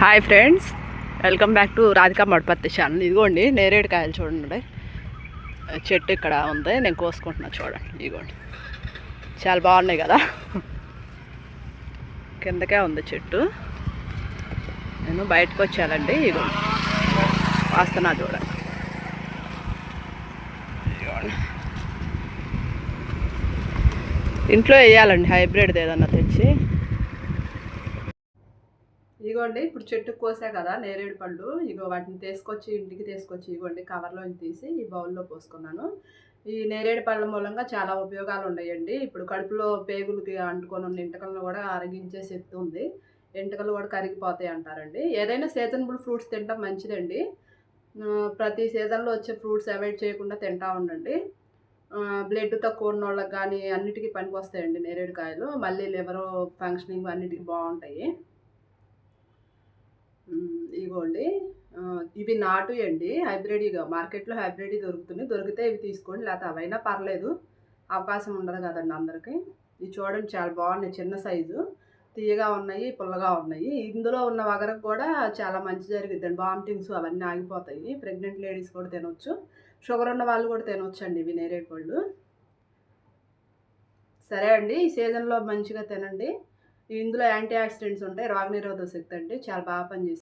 Hi friends, welcome back to Radhika Madapatti channel. ఇదిగోండి నేరేడుకాయలు చూడండి, చెట్టు ఇక్కడ ఉంది, నేను కోసుకుంటున్నా చూడండి. ఇదిగోండి చాలా బాగున్నాయి కదా, కిందకే ఉంది చెట్టు. నేను బయటకు వచ్చానండి, ఇదిగోండి వాస్తున్నా చూడండి. ఇదిగోండి ఇంట్లో వేయాలండి, హైబ్రిడ్ ఏదన్నా తెచ్చి. ఇగోండి ఇప్పుడు చెట్టుకు కోసా కదా నేరేడు పళ్ళు, ఇగో వాటిని ఇంటికి తీసుకొచ్చి ఇగోండి కవర్లో తీసి ఈ బౌల్లో పోసుకున్నాను. ఈ నేరేడు పళ్ళ మూలంగా చాలా ఉపయోగాలు ఉన్నాయండి. ఇప్పుడు కడుపులో పేగులకి అంటుకొని ఉన్న ఎంటకలను కూడా అరిగించే శక్తి ఉంది. ఎంటకలు కూడా కరిగిపోతాయి అంటారండి. ఏదైనా సీజనబుల్ ఫ్రూట్స్ తినడం మంచిదండి. ప్రతి సీజన్లో వచ్చే ఫ్రూట్స్ అవాయిడ్ చేయకుండా తింటా ఉండండి. బ్లడ్ తక్కువ ఉన్న వాళ్ళకి కానీ అన్నిటికీ పనికి వస్తాయండి నేరేడుకాయలు. మళ్ళీ లివరు ఫంక్షనింగ్ అన్నిటికీ బాగుంటాయి. ఇగోండి ఇవి నాటు అండి, హైబ్రిడ్గా మార్కెట్లో హైబ్రిడ్ దొరుకుతున్నాయి. దొరికితే ఇవి తీసుకోండి, లేకపోతే అవైనా పర్లేదు, అవకాశం ఉండదు కదండి అందరికీ. ఇవి చూడండి చాలా బాగున్నాయి, చిన్న సైజు, తీయగా ఉన్నాయి, పుల్లగా ఉన్నాయి. ఇందులో ఉన్న వగరకు కూడా చాలా మంచి జరిగిద్దండి, వామిటింగ్స్ అవన్నీ ఆగిపోతాయి. ప్రెగ్నెంట్ లేడీస్ కూడా తినొచ్చు, షుగర్ ఉన్న వాళ్ళు కూడా తినొచ్చు అండి ఇవి నేరేడు పళ్ళు. సరే అండి, ఈ సీజన్లో మంచిగా తినండి. ఇందులో యాంటీ ఆక్సిడెంట్స్ ఉంటాయి, రోగనిరోధక శక్తి అండి, చాలా బాగా పనిచేస్తుంది.